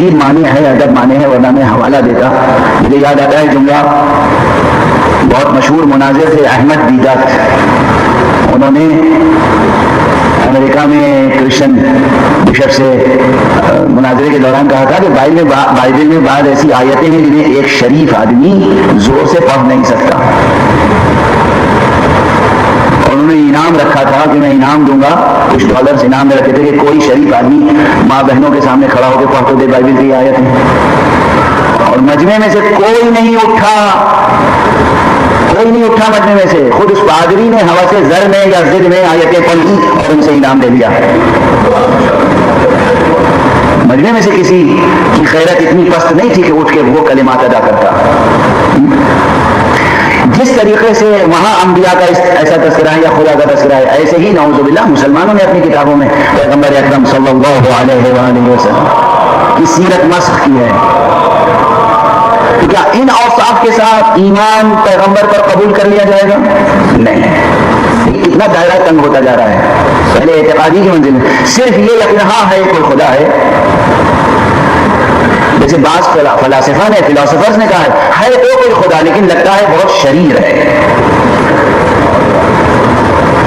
تفصیل معنی ہے، ادب معنی ہے، ورنہ میں حوالہ دیتا. مجھے یاد آتا ہے جملہ، بہت مشہور مناظر تھے احمد دیدات. انہوں نے امریکہ میں کرسچن بشپ سے مناظرے کے دوران کہا تھا کہ بائبل میں بعض ایسی آیتیں ہیں جنہیں ایک شریف آدمی زور سے پڑھ نہیں سکتا. انہوں نے انعام رکھا تھا کہ میں انعام دوں گا، کچھ ڈالرز انعام میں رکھے تھے کہ کوئی شریف آدمی ماں بہنوں کے سامنے کھڑا ہو کے پڑھ تو دے بائبل کی آیت ہے. اور مجمع میں سے کوئی نہیں اٹھا مجمع میں سے. خود اس پادری نے ہوا سے زر میں یا ضد میں آیتیں پڑھی اور ان سے انعام دے دیا. مجمع میں سے کسی کی غیرت اتنی پست نہیں تھی کہ اٹھ کے وہ کلمات ادا کرتا. جس طریقے سے وہاں انبیاء کا ایسا تذکرہ ہے یا خدا کا تذکرہ ہے، ایسے ہی نعوذ باللہ مسلمانوں نے اپنی کتابوں میں پیغمبر اکرم صلی اللہ علیہ وآلہ وسلم کی سیرت مسخ کی ہے. کیا ان اوصاف کے ساتھ ایمان پیغمبر پر قبول کر لیا جائے گا؟ نہیں. کتنا دائرہ تنگ ہوتا جا رہا ہے. پہلے اعتقادی کی منزل میں صرف یہ یقین ہاں ہے کوئی خدا ہے. جیسے بعض فلاسفہ نے فلاسفرز نے کہا ہے تو کوئی خدا، لیکن لگتا ہے بہت شریر ہے.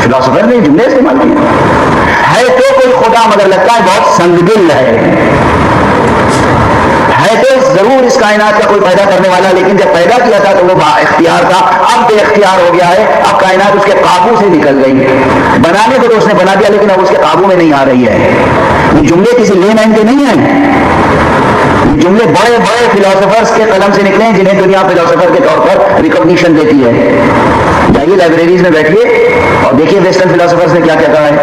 فلاسفر نے جملے استعمال کیے، ہے تو کوئی خدا مگر لگتا ہے بہت سنگ دل ہے تو ضرور اس کائنات کا کوئی پیدا کرنے والا، لیکن جب پیدا کیا تھا تو وہ با اختیار تھا، اب بے اختیار ہو گیا ہے. اب کائنات اس کے قابو سے نکل گئی. بنانے کو تو اس نے بنا دیا لیکن اب اس کے قابو میں نہیں آ رہی ہے. یہ جملے کسی لے مین کے نہیں ہیں، جملے بڑے بڑے فلاسفرز کے قلم سے نکلے ہیں جنہیں دنیا فلاسفر کے طور پر ریکگنیشن دیتی ہے. جائیے لائبریریز میں بیٹھیے اور دیکھیے ویسٹرن فلاسفرز نے کیا کیا کہا ہے.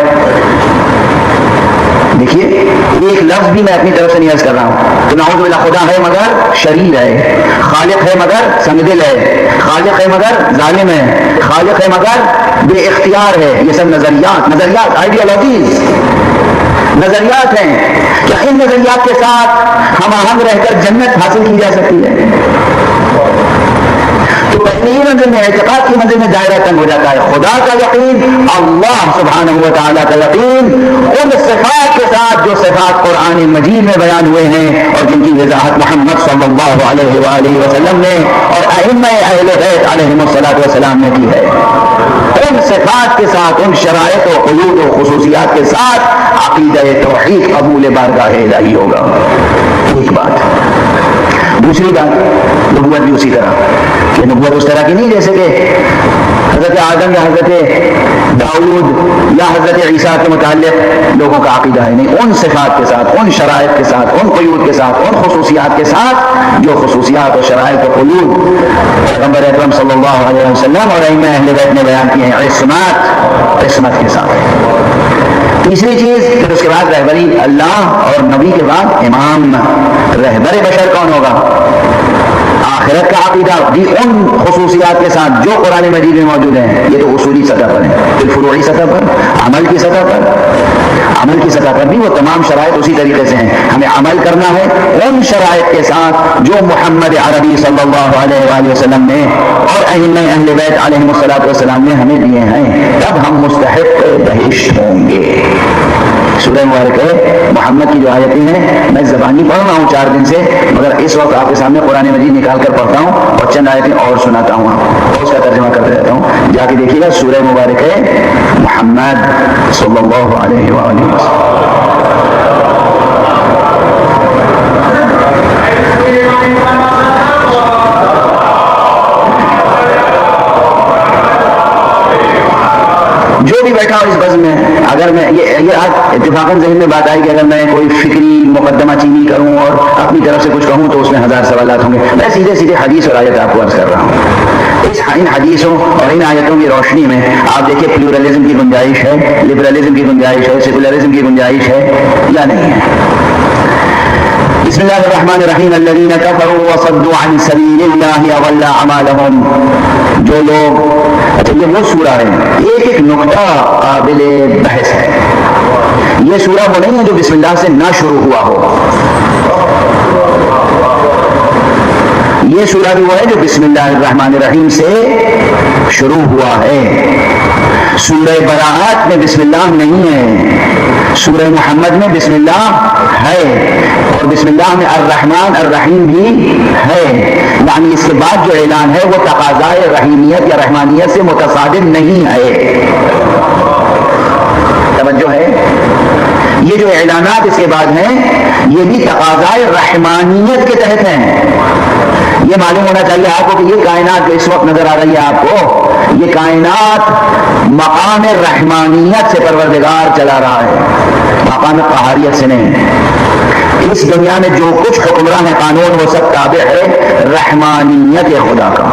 دیکھیے ایک لفظ بھی میں اپنی طرف سے نہیں عرض کر رہا ہوں. تو نعوذ باللہ خدا ہے مگر شریر ہے، خالق ہے مگر سنگدل ہے، خالق ہے مگر ظالم ہے، خالق ہے مگر بے اختیار ہے. یہ سب نظریات آئیڈیالوجیز نظریات ہیں. کیا ان نظریات کے ساتھ ہم آہنگ رہ کر جنت حاصل کی جا سکتی ہے؟ تو پہلی منزل میں اعتقاد کی منزل میں دائرہ تنگ ہو جاتا ہے. خدا کا یقین، اللہ سبحانہ و تعالیٰ کا یقین ان صفات کے ساتھ جو صفات قرآن مجید میں بیان ہوئے ہیں اور جن کی وضاحت محمد صلی اللہ علیہ وآلہ وسلم نے اور ائمہ اہل بیت علیہم الصلاۃ والسلام نے کی ہے. ان صفات کے ساتھ، ان شرائط و قیود و خصوصیات کے ساتھ عقیدہ توحید قبول بارگاہ الہی ہوگا. ایک بات. دوسری بات، نبوت بھی اسی طرح. یہ نبوت اس طرح کی نہیں جیسے کہ حضرت آدم یا حضرت داؤد یا حضرت عیسیٰ کے متعلق لوگوں کا عقیدہ ہے. نہیں، ان صفات کے ساتھ، ان شرائط کے ساتھ، ان قیود کے ساتھ، ان خصوصیات کے ساتھ جو خصوصیات اور شرائط و قیود پیغمبر اکرم صلی اللہ علیہ وسلم اور ائمہ اہل بیت نے بیان کیے ہیں، عصمت کے ساتھ. تیسری چیز، پھر اس کے بعد رہبری. اللہ اور نبی کے بعد امام. رہبر بشر کون ہوگا؟ آخرت کا عقیدہ بھی ان خصوصیات کے ساتھ جو قرآن مجید میں موجود ہیں. یہ تو اصولی سطح پر ہے. پھر فروعی سطح پر، عمل کی سطح پر بھی وہ تمام شرائط اسی طریقے سے ہیں. ہمیں عمل کرنا ہے ان شرائط کے ساتھ جو محمد عربی صلی اللہ علیہ وآلہ وسلم نے اور ائمہ اہل بیت علیہم الصلاۃ والسلام نے ہمیں دیے ہیں. تب ہم مستحق بہشت ہوں گے. سورہ مبارک ہے محمد کی جو آیتیں ہیں، میں زبانی پڑھ رہا ہوں 4 دن سے، مگر اس وقت آپ کے سامنے قرآن مجید نکال کر پڑھتا ہوں اور چند آیتیں اور سناتا ہوں اور اس کا ترجمہ کرتے رہتا ہوں. جا کے دیکھیے گا سورہ مبارک ہے محمد صلی اللہ علیہ وآلہ وسلم. جو بھی بیٹھا ہو اس بزم میں، اگر میں یہ آج اتفاقاً ذہن میں بات آئی کہ اگر میں کوئی فکری مقدمہ چینی کروں اور اپنی طرف سے کچھ کہوں تو اس میں 1000 سوالات ہوں گے. میں سیدھے حدیث اور آیت آپ کو عرض کر رہا ہوں. ان حدیثوں اور ان آیتوں کی روشنی میں آپ دیکھیے پلیورلزم کی گنجائش ہے، لبرلزم کی گنجائش ہے، سیکولرزم کی گنجائش ہے یا نہیں ہے. بسم اللہ الرحمن الرحیم. الذین کفروا وصدوا عن سبیل اللہ اضل اعمالهم. جو لوگ، یہ وہ سورہ ہے، ایک ایک نقطہ قابل بحث ہے. یہ سورہ وہ نہیں ہے جو بسم اللہ سے نہ شروع ہوا ہو. یہ سورہ بھی وہ ہے جو بسم اللہ الرحمن الرحیم سے شروع ہوا ہے. سورہ براءت میں بسم اللہ نہیں ہے، سورہ محمد میں بسم اللہ ہے اور بسم اللہ میں الرحمن الرحیم بھی ہے، یعنی اس کے بعد جو اعلان ہے وہ تقاضائے رحیمیت یا رحمانیت سے متصادم نہیں ہے۔ توجہ ہے، یہ جو اعلانات اس کے بعد ہیں یہ بھی تقاضائے رحمانیت کے تحت ہیں۔ یہ معلوم ہونا چاہیے آپ کو کہ یہ کائنات جو اس وقت نظر آ رہی ہے آپ کو، یہ کائنات مقام رحمانیت سے پروردگار چلا رہا ہے، مقام قہاریت سے نہیں۔ اس دنیا میں جو کچھ حکمران قانون وہ سب تابع ہے رحمانیت خدا کا۔